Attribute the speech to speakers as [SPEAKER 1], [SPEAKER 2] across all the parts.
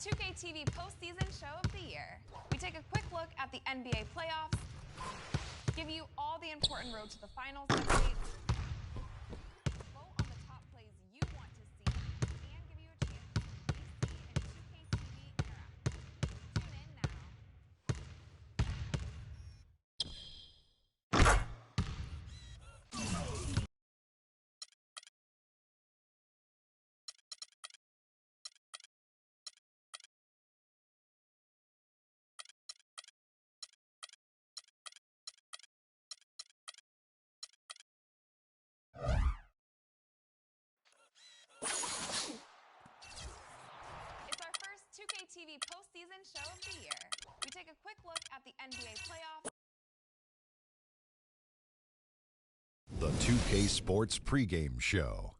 [SPEAKER 1] 2K TV postseason show of the year. We take a quick look at the NBA playoffs, give you all the important road to the finals updates, vote on the top plays you want to see, and give you a chance to be seen in 2K TV Interactive. Tune in now. TV postseason show of the year. We take a quick look at the NBA playoffs.
[SPEAKER 2] The 2K Sports pregame show.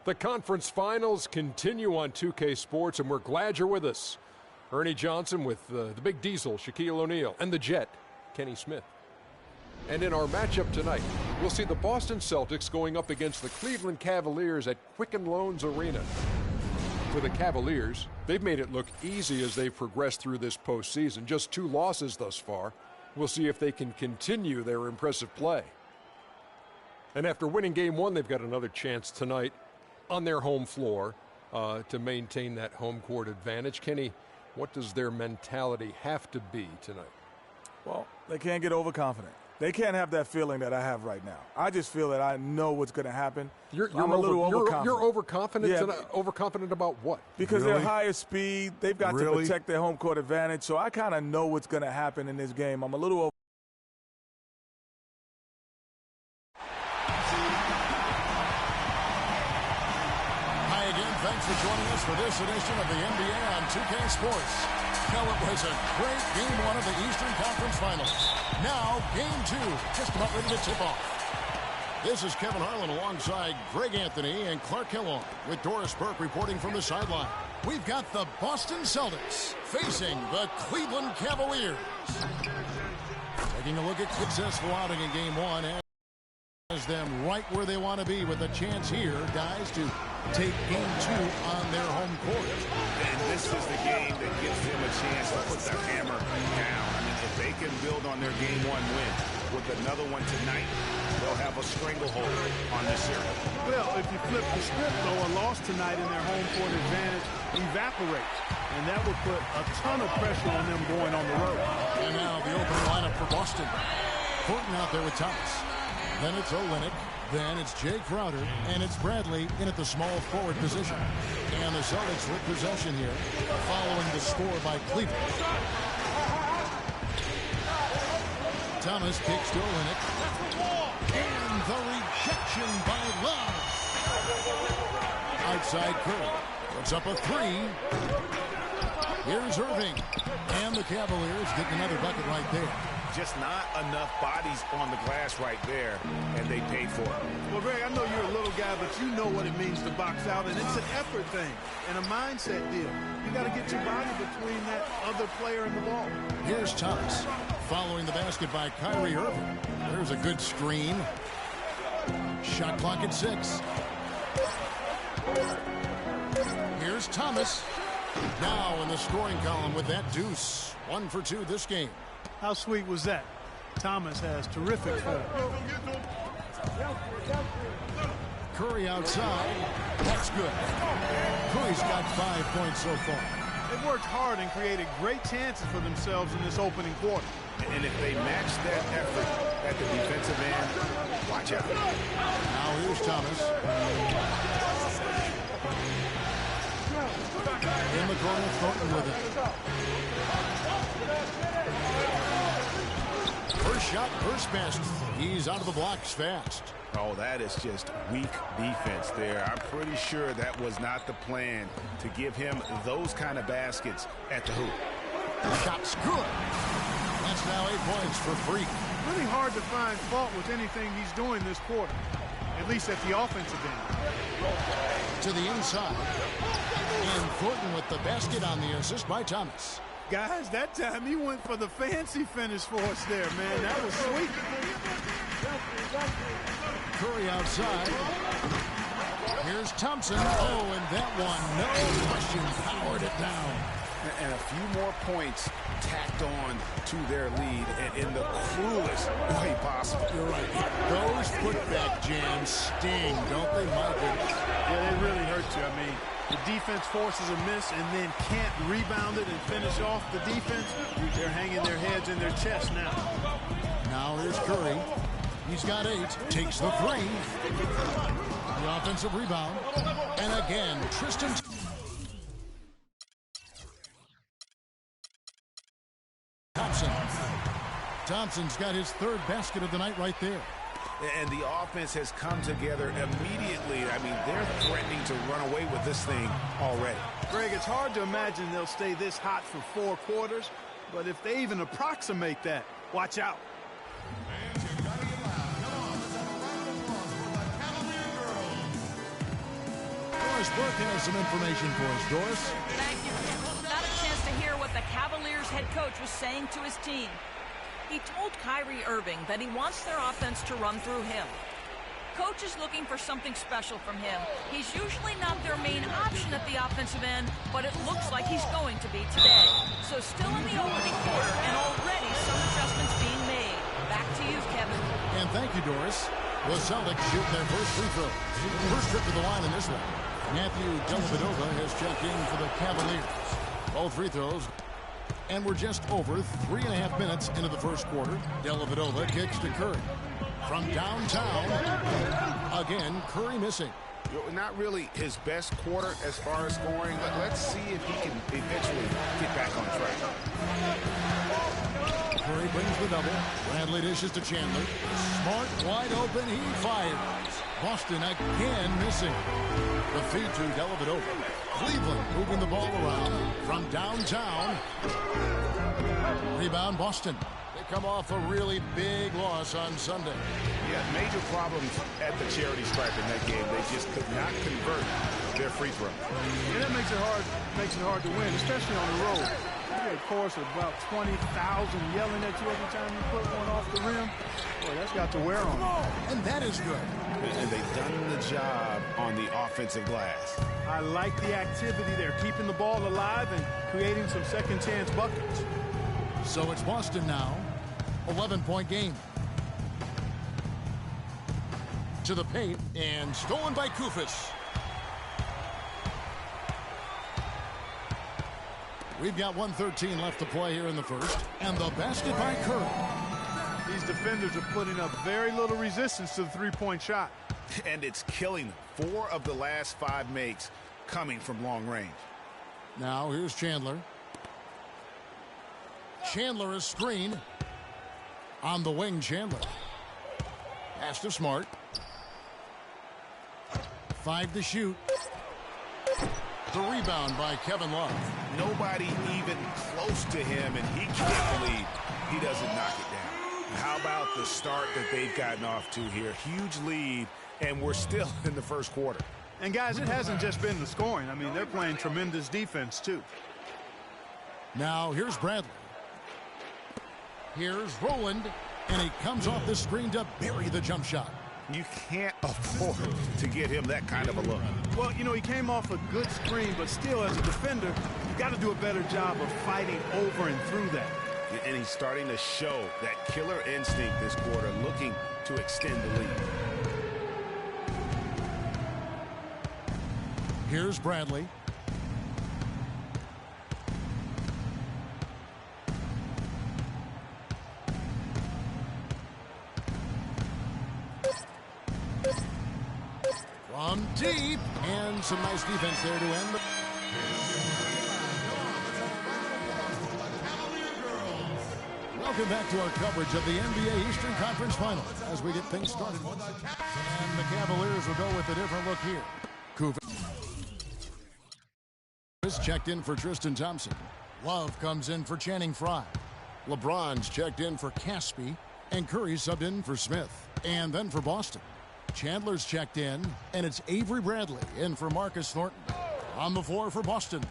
[SPEAKER 3] The conference finals continue on 2K Sports, and we're glad you're with us. Ernie Johnson with the Big Diesel, Shaquille O'Neal, and the Jet, Kenny Smith. And in our matchup tonight, we'll see the Boston Celtics going up against the Cleveland Cavaliers at Quicken Loans Arena. For the Cavaliers, they've made it look easy as they've progressed through this postseason. Just 2 losses thus far. We'll see if they can continue their impressive play. And after winning Game 1, they've got another chance tonight on their home floor to maintain that home court advantage. Kenny, what does their mentality have to be tonight?
[SPEAKER 4] Well, they can't get overconfident. They can't have that feeling that I have right now. I just feel that I know what's going to happen.
[SPEAKER 3] You're
[SPEAKER 4] a little overconfident.
[SPEAKER 3] You're overconfident?
[SPEAKER 4] Yeah.
[SPEAKER 3] Overconfident about what?
[SPEAKER 4] Because they're higher speed. They've got to protect their home court advantage. So I kind of know what's going to happen in this game. I'm a little over.
[SPEAKER 5] Hi again. Thanks for joining us for this edition of the NBA on 2K Sports. Now, it was a great Game 1 of the Eastern Conference Finals. Now, Game 2, just about ready to tip off. This is Kevin Harlan alongside Greg Anthony and Clark Kellogg with Doris Burke reporting from the sideline. We've got the Boston Celtics facing the Cleveland Cavaliers. Taking a look at successful outing in Game 1 has them right where they want to be with a chance here, guys, to take Game 2 on their home court.
[SPEAKER 6] And this is the game that gives them a chance to put the hammer down. I mean, if they can build on their Game 1 win with another one tonight, they'll have a stranglehold on this series.
[SPEAKER 7] Well, if you flip the script, though, a loss tonight in their home court advantage evaporates. And that would put a ton of pressure on them going on the road.
[SPEAKER 5] And now the opening lineup for Boston. Horton out there with Thomas. Then it's Olynyk, then it's Jay Crowder, and it's Bradley in at the small forward position. And the Celtics with possession here, following the score by Cleveland. Thomas kicks to Olynyk. And the rejection by Love. Outside Curry. Puts up a 3. Here's Irving. And the Cavaliers getting another bucket right there.
[SPEAKER 6] Just not enough bodies on the glass right there, and they paid for it.
[SPEAKER 7] Well, Greg, I know you're a little guy, but you know what it means to box out, and it's an effort thing and a mindset deal. You got to get your body between that other player and the ball.
[SPEAKER 5] Here's Thomas following the basket by Kyrie Irving. There's a good screen. Shot clock at 6. Here's Thomas. Now in the scoring column with that deuce. 1 for 2 this game.
[SPEAKER 7] How sweet was that? Thomas has terrific form.
[SPEAKER 5] Curry outside. That's good. Curry's got 5 points so far.
[SPEAKER 7] They've worked hard and created great chances for themselves in this opening quarter.
[SPEAKER 6] And if they match that effort at the defensive end, watch out.
[SPEAKER 5] Now here's Thomas. In the corner, Thornton with it. First shot, first basket. He's out of the blocks fast.
[SPEAKER 6] Oh, that is just weak defense there. I'm pretty sure that was not the plan to give him those kind of baskets at the hoop.
[SPEAKER 5] Shot's good. That's now 8 points for Freak.
[SPEAKER 7] Really hard to find fault with anything he's doing this quarter, at least at the offensive end.
[SPEAKER 5] To the inside. And Thornton with the basket on the assist by Thomas.
[SPEAKER 7] Guys, that time he went for the fancy finish for us there, man. That was sweet.
[SPEAKER 5] Curry outside. Here's Thompson. Oh, and that one, no question, powered it down.
[SPEAKER 6] And a few more points tacked on to their lead in the cruelest way possible.
[SPEAKER 5] You're right. Those putback jams sting, don't they, my goodness?
[SPEAKER 7] Yeah, they really hurt you. I mean, the defense forces a miss and then can't rebound it and finish off the defense. They're hanging their heads in their chest now.
[SPEAKER 5] Now here's Curry. He's got 8. Takes the 3. The offensive rebound. And again, Tristan. Thompson's got his 3rd basket of the night right there.
[SPEAKER 6] And the offense has come together immediately. I mean, they're threatening to run away with this thing already.
[SPEAKER 7] Greg, it's hard to imagine they'll stay this hot for 4 quarters, but if they even approximate that, watch out.
[SPEAKER 5] Doris Burke has some information for us. Doris?
[SPEAKER 8] Thank you. Got a chance to hear what the Cavaliers head coach was saying to his team. He told Kyrie Irving that he wants their offense to run through him. Coach is looking for something special from him. He's usually not their main option at the offensive end, but it looks like he's going to be today. So still in the opening quarter, and already some adjustments being made. Back to you, Kevin.
[SPEAKER 5] And thank you, Doris. The Celtics shoot their first free throw. First trip to the line in this one. Matthew Dellavedova has checked in for the Cavaliers. Both free throws. And we're just over 3.5 minutes into the first quarter. Dellavedova kicks to Curry. From downtown, again, Curry missing.
[SPEAKER 6] Not really his best quarter as far as scoring, but let's see if he can eventually get back on track.
[SPEAKER 5] Curry brings the double. Bradley dishes to Chandler. Smart, wide open, he fires. Boston again missing. The feed to Dellavedova. Cleveland moving the ball around from downtown. Rebound Boston. They come off a really big loss on Sunday.
[SPEAKER 6] Yeah, major problems at the charity stripe in that game. They just could not convert their free throw.
[SPEAKER 7] And that makes it hard to win, especially on the road. You get a chorus of about 20,000 yelling at you every time you put one off the rim. Boy, that's got to wear on them.
[SPEAKER 5] And that is good.
[SPEAKER 6] And they've done the job on the offensive glass.
[SPEAKER 7] I like the activity there, keeping the ball alive and creating some second chance buckets.
[SPEAKER 5] So it's Boston now. 11-point game. To the paint and stolen by Koufos. We've got 1:13 left to play here in the first. And the basket by Curry.
[SPEAKER 7] These defenders are putting up very little resistance to the three-point shot.
[SPEAKER 6] And it's killing them. 4 of the last 5 makes coming from long range.
[SPEAKER 5] Now here's Chandler. Chandler is screened. On the wing, Chandler. Pass to Smart. 5 to shoot. The rebound by Kevin Love.
[SPEAKER 6] Nobody even close to him, and he can't believe he doesn't knock it down. How about the start that they've gotten off to here? Huge lead, and we're still in the first quarter.
[SPEAKER 7] And, guys, it hasn't just been the scoring. I mean, they're playing tremendous defense, too.
[SPEAKER 5] Now, here's Bradley. Here's Rowland, and he comes off the screen to bury the jump shot.
[SPEAKER 6] You can't afford to get him that kind of a look.
[SPEAKER 7] Well, you know, he came off a good screen, but still, as a defender, you've got to do a better job of fighting over and through that.
[SPEAKER 6] And he's starting to show that killer instinct this quarter, looking to extend the lead.
[SPEAKER 5] Here's Bradley. From deep, and some nice defense there to end. Welcome back to our coverage of the NBA Eastern Conference Finals as we get things started. And the Cavaliers will go with a different look here. Koufos checked in for Tristan Thompson. Love comes in for Channing Frye. LeBron's checked in for Caspi, and Curry subbed in for Smith. And then for Boston, Chandler's checked in, and it's Avery Bradley in for Marcus Thornton. On the floor for Boston,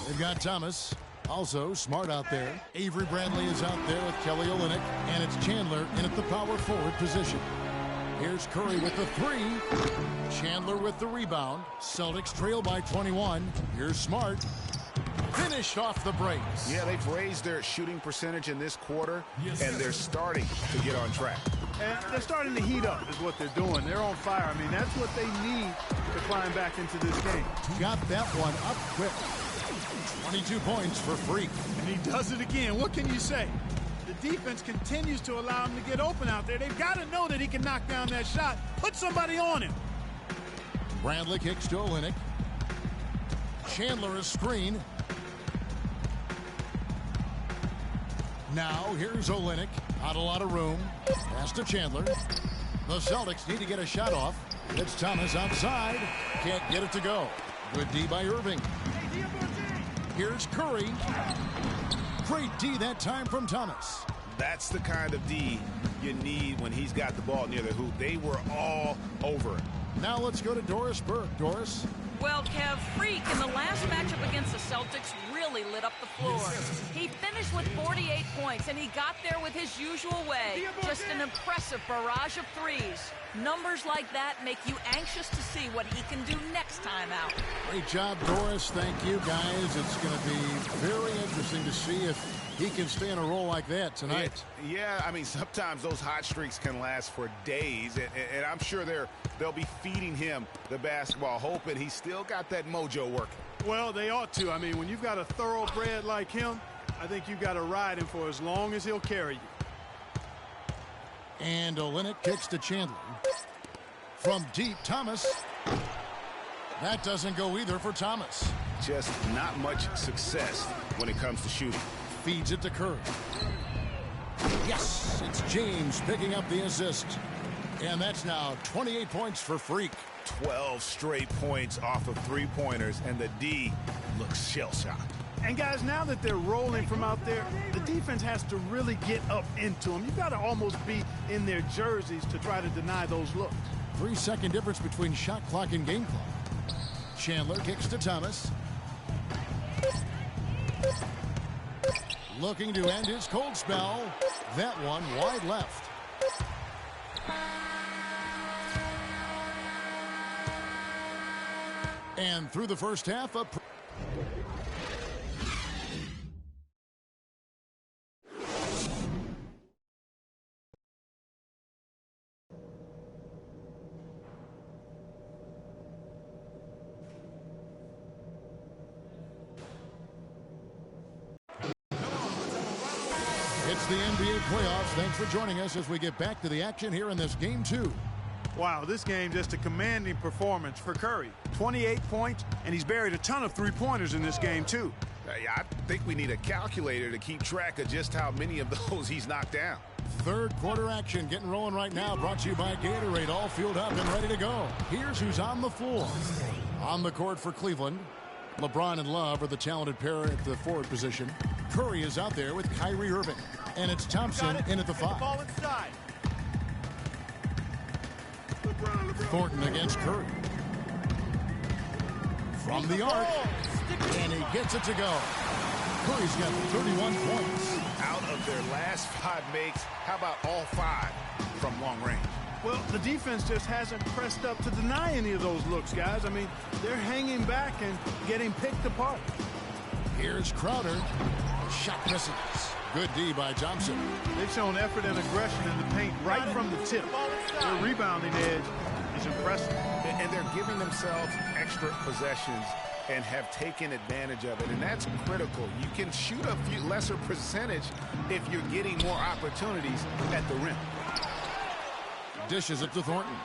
[SPEAKER 5] they've got Thomas, also Smart out there. Avery Bradley is out there with Kelly Olynyk, and it's Chandler in at the power forward position. Here's Curry with the three. Chandler with the rebound. Celtics trail by 21. Here's Smart. Finished off the breaks.
[SPEAKER 6] Yeah, they've raised their shooting percentage in this quarter, and they're starting to get on track.
[SPEAKER 7] And they're starting to heat up is what they're doing. They're on fire. I mean, that's what they need to climb back into this game.
[SPEAKER 5] Got that one up quick. 22 points for Freak.
[SPEAKER 7] And he does it again. What can you say? The defense continues to allow him to get open out there. They've got to know that he can knock down that shot. Put somebody on him.
[SPEAKER 5] Bradley kicks to Olynyk. Chandler is screen. Now here's Olynyk. Not a lot of room. Pass to Chandler. The Celtics need to get a shot off. It's Thomas outside. Can't get it to go. Good D by Irving. Here's Curry. Great D that time from Thomas.
[SPEAKER 6] That's the kind of D you need when he's got the ball near the hoop. They were all over it.
[SPEAKER 5] Now let's go to Doris Burke. Doris.
[SPEAKER 8] Well, Kev, Freak in the last matchup against the Celtics really lit up the floor. He finished with 48 points, and he got there with his usual way. Just an impressive barrage of threes. Numbers like that make you anxious to see what he can do next time out.
[SPEAKER 5] Great job, Doris. Thank you, guys. It's going to be very interesting to see if he can stay in a role like that tonight.
[SPEAKER 6] Yeah, I mean, sometimes those hot streaks can last for days, and I'm sure they'll be feeding him the basketball, hoping he's still got that mojo working.
[SPEAKER 7] Well, they ought to. I mean, when you've got a thoroughbred like him, I think you've got to ride him for as long as he'll carry you.
[SPEAKER 5] And Olynyk kicks to Chandler. From deep, Thomas. That doesn't go either for Thomas.
[SPEAKER 6] Just not much success when it comes to shooting.
[SPEAKER 5] Feeds it to Curry. Yes, it's James picking up the assist. And that's now 28 points for Freak.
[SPEAKER 6] 12 straight points off of three-pointers, and the D looks shell-shocked.
[SPEAKER 7] And, guys, now that they're rolling from out there, the defense has to really get up into them. You've got to almost be in their jerseys to try to deny those looks.
[SPEAKER 5] 3-second difference between shot clock and game clock. Chandler kicks to Thomas. Looking to end his cold spell. That one wide left. And through the first half, it's the NBA playoffs. Thanks for joining us as we get back to the action here in this game 2.
[SPEAKER 7] Wow, this game just a commanding performance for Curry. 28 points, and he's buried a ton of three-pointers in this game, too.
[SPEAKER 6] I think we need a calculator to keep track of just how many of those he's knocked down.
[SPEAKER 5] Third quarter action getting rolling right now, brought to you by Gatorade, all fueled up and ready to go. Here's who's on the floor. On the court for Cleveland, LeBron and Love are the talented pair at the forward position. Curry is out there with Kyrie Irving. And it's Thompson in at the 5.
[SPEAKER 7] Ball inside.
[SPEAKER 5] Thornton against Curry. From the arc. And he gets it to go. Curry's got 31 points.
[SPEAKER 6] Out of their last 5 makes, how about all 5 from long range?
[SPEAKER 7] Well, the defense just hasn't pressed up to deny any of those looks, guys. I mean, they're hanging back and getting picked apart.
[SPEAKER 5] Here's Crowder. Shot misses. Good D by Thompson.
[SPEAKER 7] They've shown effort and aggression in the paint right from the tip. Their rebounding edge is impressive.
[SPEAKER 6] And they're giving themselves extra possessions and have taken advantage of it. And that's critical. You can shoot a few lesser percentage if you're getting more opportunities at the rim.
[SPEAKER 5] Dishes it to Thornton.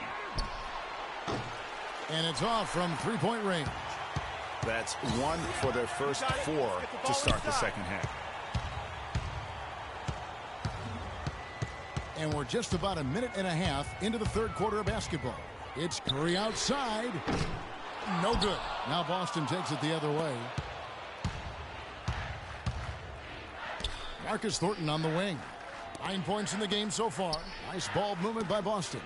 [SPEAKER 5] And it's off from three-point range.
[SPEAKER 6] That's 1 for their first 4 to start the second half.
[SPEAKER 5] And we're just about a minute and a half into the third quarter of basketball. It's Curry outside. No good. Now Boston takes it the other way. Marcus Thornton on the wing. 9 points in the game so far. Nice ball movement by Boston.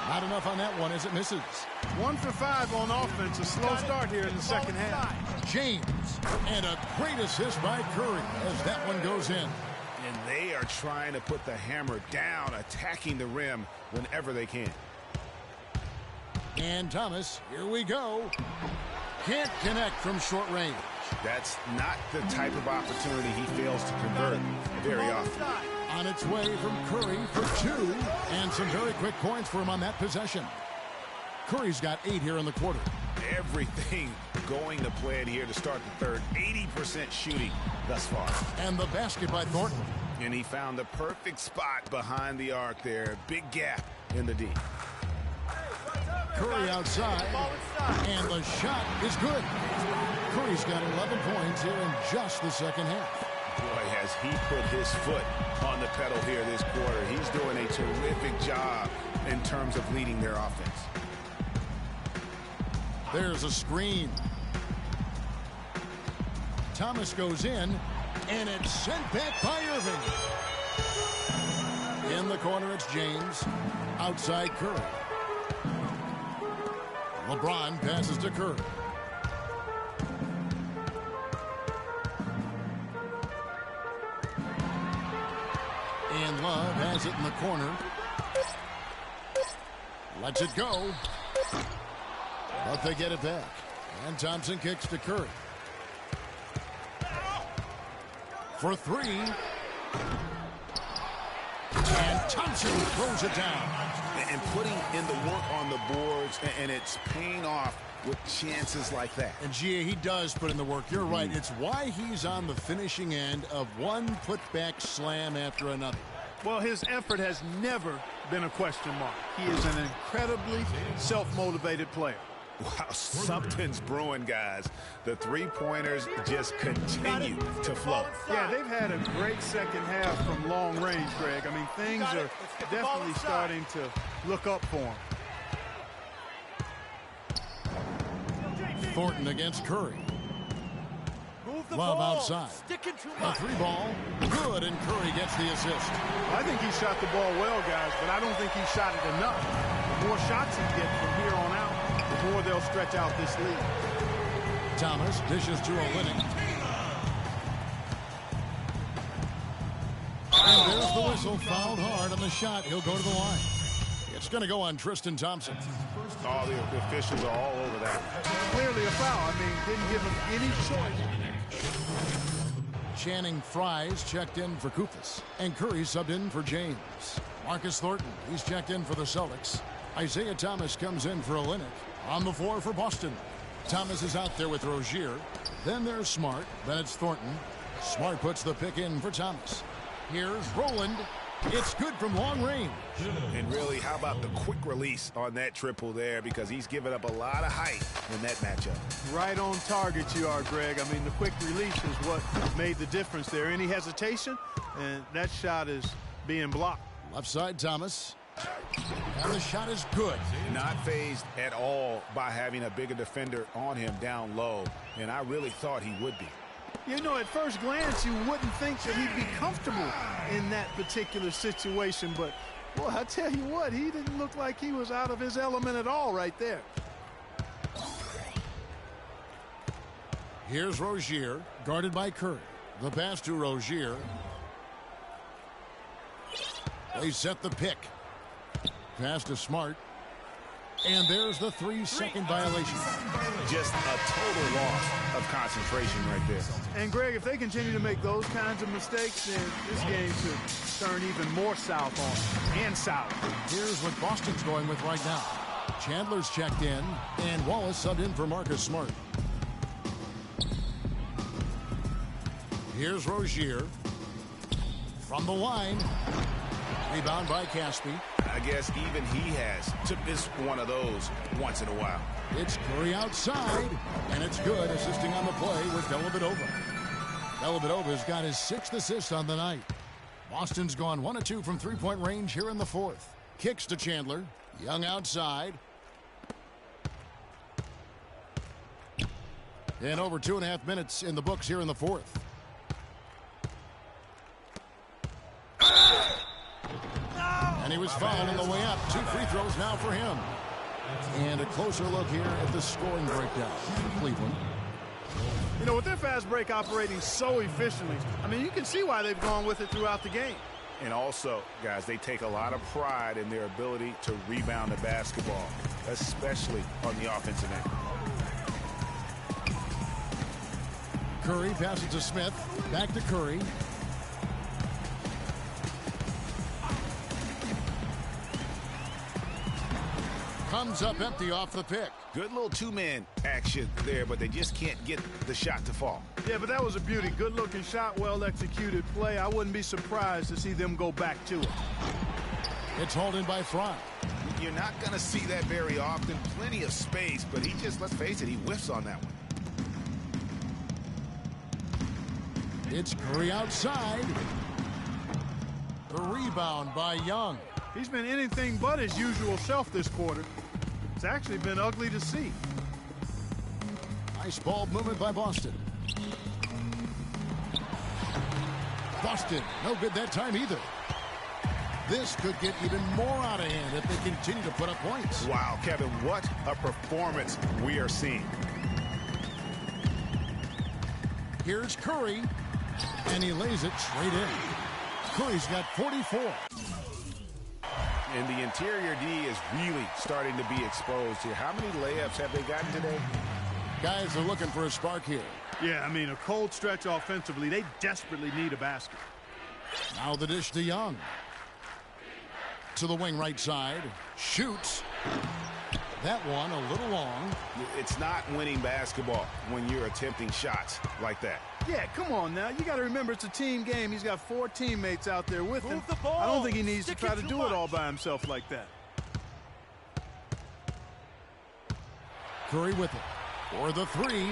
[SPEAKER 5] Not enough on that one as it misses.
[SPEAKER 7] 1 for 5 on offense. A slow start here in the second half.
[SPEAKER 5] James. And a great assist by Curry as that one goes in.
[SPEAKER 6] And they They are trying to put the hammer down, attacking the rim whenever they can.
[SPEAKER 5] And Thomas, here we go. Can't connect from short range.
[SPEAKER 6] That's not the type of opportunity he fails to convert very often.
[SPEAKER 5] On its way from Curry for 2. And some very quick points for him on that possession. Curry's got 8 here in the quarter.
[SPEAKER 6] Everything going to plan here to start the third. 80% shooting thus far.
[SPEAKER 5] And the basket by Thornton.
[SPEAKER 6] And he found the perfect spot behind the arc there. Big gap in the D.
[SPEAKER 5] Curry outside. And the shot is good. Curry's got 11 points here in just the second half.
[SPEAKER 6] Boy, has he put his foot on the pedal here this quarter. He's doing a terrific job in terms of leading their offense.
[SPEAKER 5] There's a screen. Thomas goes in, and it's sent back by Irving. In the corner, it's James. Outside, Curry. LeBron passes to Curry. And Love has it in the corner. Lets it go. But they get it back. And Thompson kicks to Curry. For 3. And Thompson throws it down.
[SPEAKER 6] And putting in the work on the boards, and it's paying off with chances like that.
[SPEAKER 5] And Gia, he does put in the work. You're right. It's why he's on the finishing end of one putback slam after another.
[SPEAKER 7] Well, his effort has never been a question mark. He is an incredibly self-motivated player.
[SPEAKER 6] Wow, something's brewing, guys. The three-pointers just continue to flow.
[SPEAKER 7] Yeah, they've had a great second half from long range, Greg. I mean, things are definitely starting to look up for him.
[SPEAKER 5] Thornton against Curry. Love outside. A 3-ball. Good, and Curry gets the assist.
[SPEAKER 7] I think he shot the ball well, guys, but I don't think he shot it enough. The more shots he gets from here on out, the more they'll stretch out this lead.
[SPEAKER 5] Thomas dishes to Olynyk. And there's the whistle. Fouled hard on the shot. He'll go to the line. It's going to go on Tristan Thompson.
[SPEAKER 6] All the officials are all over that.
[SPEAKER 7] Clearly a foul. I mean, didn't give him any choice.
[SPEAKER 5] Channing Fries checked in for Koufos. And Curry subbed in for James. Marcus Thornton, he's checked in for the Celtics. Isaiah Thomas comes in for Olynyk. On the floor for Boston. Thomas is out there with Rozier. Then there's Smart. Then it's Thornton. Smart puts the pick in for Thomas. Here's Rowland. It's good from long range.
[SPEAKER 6] And really, how about the quick release on that triple there? Because he's given up a lot of height in that matchup.
[SPEAKER 7] Right on target you are, Greg. I mean, the quick release is what made the difference there. Any hesitation, and that shot is being blocked.
[SPEAKER 5] Left side, Thomas. And the shot is good.
[SPEAKER 6] Not fazed at all by having a bigger defender on him down low. And I really thought he would be.
[SPEAKER 7] You know, at first glance, you wouldn't think that he'd be comfortable in that particular situation. But, boy, I tell you what, he didn't look like he was out of his element at all right there.
[SPEAKER 5] Here's Rozier, guarded by Curry. The pass to Rozier. They set the pick. Pass to Smart. And there's the 3-second violation.
[SPEAKER 6] Just a total loss of concentration right there.
[SPEAKER 7] And, Greg, if they continue to make those kinds of mistakes, then this game could turn even more south on them, and south.
[SPEAKER 5] Here's what Boston's going with right now. Chandler's checked in, and Wallace subbed in for Marcus Smart. Here's Rozier. From the line. Rebound by Caspi.
[SPEAKER 6] I guess even he has to miss one of those once in a while.
[SPEAKER 5] It's Curry outside, and it's good, assisting on the play with Dellavedova. Dellavedova's got his 6th assist on the night. Boston's gone 1 of 2 from three-point range here in the 4th. Kicks to Chandler. Young outside. And over 2.5 minutes in the books here in the 4th. And he was fouled on the way up. 2 free throws now for him. And a closer look here at the scoring breakdown for Cleveland.
[SPEAKER 7] You know, with their fast break operating so efficiently, I mean, you can see why they've gone with it throughout the game.
[SPEAKER 6] And also, guys, they take a lot of pride in their ability to rebound the basketball, especially on the offensive end.
[SPEAKER 5] Curry passes to Smith. Back to Curry. Comes up empty off the pick.
[SPEAKER 6] Good little two-man action there, but they just can't get the shot to fall.
[SPEAKER 7] Yeah, but that was a beauty. Good-looking shot, well-executed play. I wouldn't be surprised to see them go back to it.
[SPEAKER 5] It's hauled in by Fry.
[SPEAKER 6] You're not going to see that very often. Plenty of space, but he just, let's face it, he whiffs on that one.
[SPEAKER 5] It's Curry outside. The rebound by Young.
[SPEAKER 7] He's been anything but his usual self this quarter. It's actually been ugly to see.
[SPEAKER 5] Nice ball movement by Boston. Boston, no good that time either. This could get even more out of hand if they continue to put up points.
[SPEAKER 6] Wow, Kevin, what a performance we are seeing.
[SPEAKER 5] Here's Curry, and he lays it straight in. Curry's got 44.
[SPEAKER 6] And the interior D is really starting to be exposed here. How many layups have they gotten today?
[SPEAKER 5] Guys are looking for a spark here.
[SPEAKER 7] Yeah, I mean, a cold stretch offensively. They desperately need a basket.
[SPEAKER 5] Now the dish to Young. To the wing right side. Shoots. That one a little long.
[SPEAKER 6] It's not winning basketball when you're attempting shots like that.
[SPEAKER 7] Yeah, come on now. You got to remember it's a team game. He's got 4 teammates out there with him.
[SPEAKER 9] The ball.
[SPEAKER 7] I don't think he needs to try to
[SPEAKER 9] too
[SPEAKER 7] do
[SPEAKER 9] much.
[SPEAKER 7] it all by himself like that.
[SPEAKER 5] Curry with it. For the three.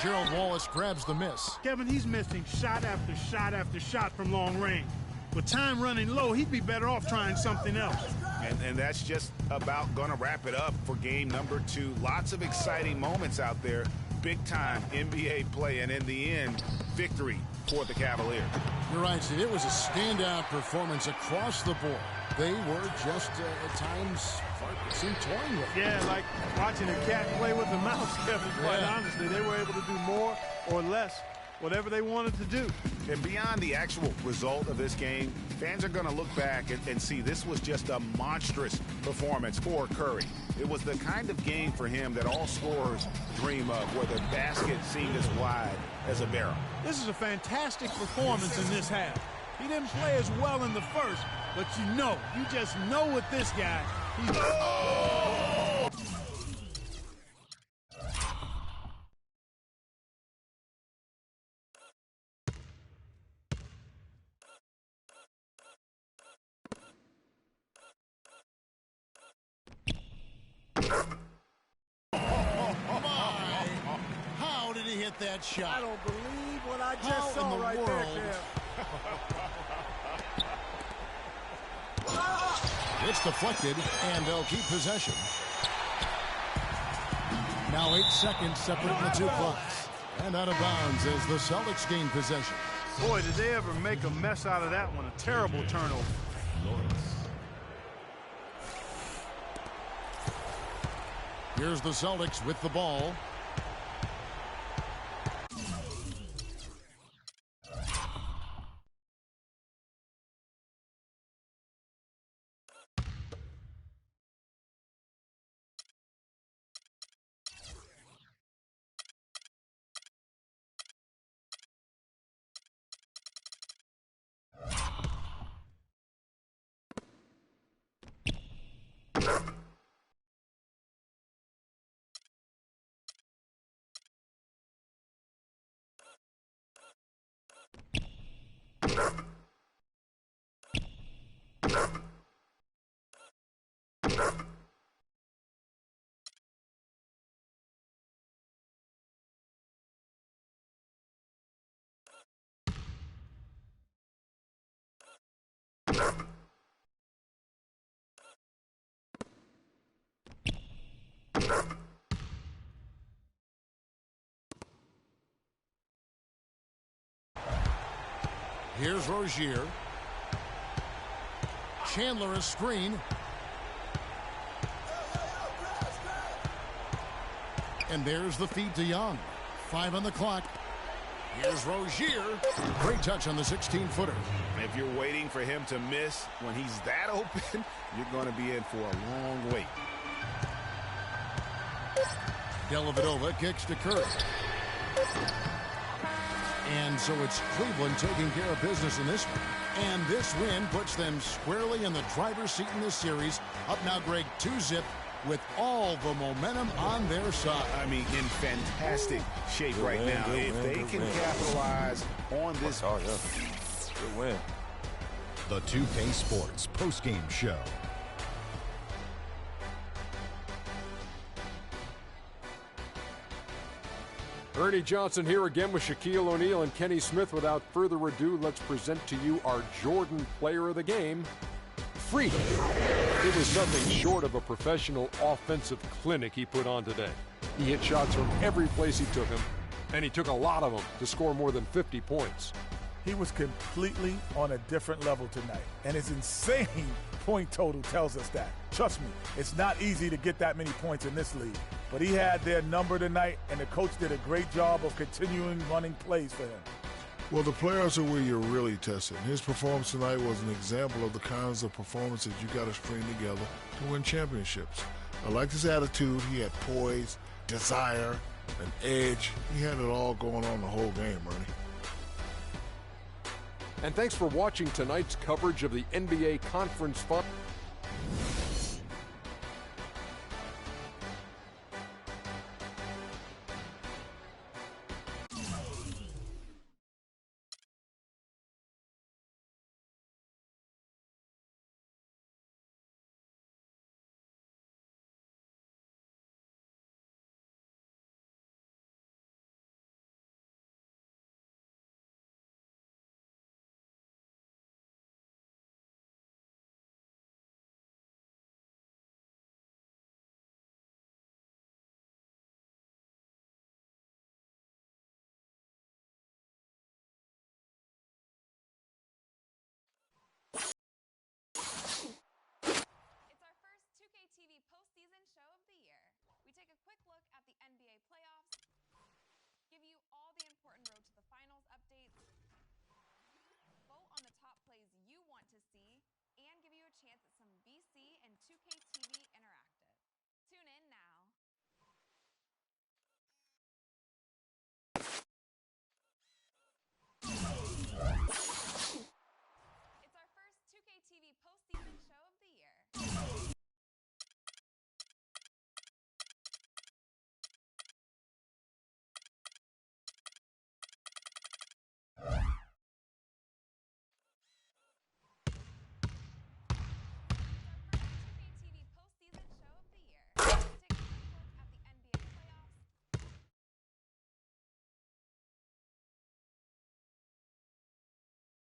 [SPEAKER 5] Gerald Wallace grabs the miss.
[SPEAKER 7] Kevin, he's missing shot after shot after shot from long range. With time running low, he'd be better off trying something else.
[SPEAKER 6] And that's just about going to wrap it up for game number 2. Lots of exciting moments out there. Big-time NBA play, and in the end, victory for the Cavaliers.
[SPEAKER 5] You're right, Steve. It was a standout performance across the board. They were just, at times, seemed toying with it.
[SPEAKER 7] Yeah, like watching a cat play with a mouse, Kevin. Quite honestly, they were able to do more or less, whatever they wanted to do.
[SPEAKER 6] And beyond the actual result of this game, fans are going to look back and see this was just a monstrous performance for Curry. It was the kind of game for him that all scorers dream of, where the basket seemed as wide as a barrel.
[SPEAKER 7] This is a fantastic performance in this half. He didn't play as well in the first, but you just know with this guy, he's...
[SPEAKER 5] How did he hit that shot?
[SPEAKER 9] I don't believe what I
[SPEAKER 5] How
[SPEAKER 9] just saw
[SPEAKER 5] in the
[SPEAKER 9] right
[SPEAKER 5] world?
[SPEAKER 9] there, Kev.
[SPEAKER 5] It's deflected, and they'll keep possession. Now 8 seconds separating the two clocks. And out of bounds as the Celtics gain possession.
[SPEAKER 7] Boy, did they ever make a mess out of that one. A terrible turnover.
[SPEAKER 5] Here's the Celtics with the ball. Here's Rozier. Chandler a screen. And there's the feed to Young. 5 on the clock. Here's Rozier. Great touch on the 16-footer.
[SPEAKER 6] If you're waiting for him to miss when he's that open, you're going to be in for a long wait.
[SPEAKER 5] Dellavedova kicks to Curry. And so it's Cleveland taking care of business in this one. And this win puts them squarely in the driver's seat in this series. Up now, Greg, 2-zip with all the momentum on their side.
[SPEAKER 6] I mean, in fantastic shape right now. If they can capitalize on this.
[SPEAKER 3] Oh, yeah. Good win.
[SPEAKER 2] The 2K Sports postgame show.
[SPEAKER 3] Ernie Johnson here again with Shaquille O'Neal and Kenny Smith. Without further ado, let's present to you our Jordan Player of the Game, Freedom. It was nothing short of a professional offensive clinic he put on today. He hit shots from every place he took them, and he took a lot of them to score more than 50 points.
[SPEAKER 4] He was completely on a different level tonight, and his insane point total tells us that. Trust me, it's not easy to get that many points in this league, but he had their number tonight, and the coach did a great job of continuing running plays for him.
[SPEAKER 10] Well, the players are where you're really tested. His performance tonight was an example of the kinds of performances you got to string together to win championships. I liked his attitude. He had poise, desire, an edge. He had it all going on the whole game, Ernie.
[SPEAKER 3] And thanks for watching tonight's coverage of the NBA Conference Final.
[SPEAKER 1] It's our first 2K TV postseason show of the year. We take a quick look at the NBA playoffs, give you all the important road to the finals updates, vote on the top plays you want to see, and give you a chance at some VC and 2K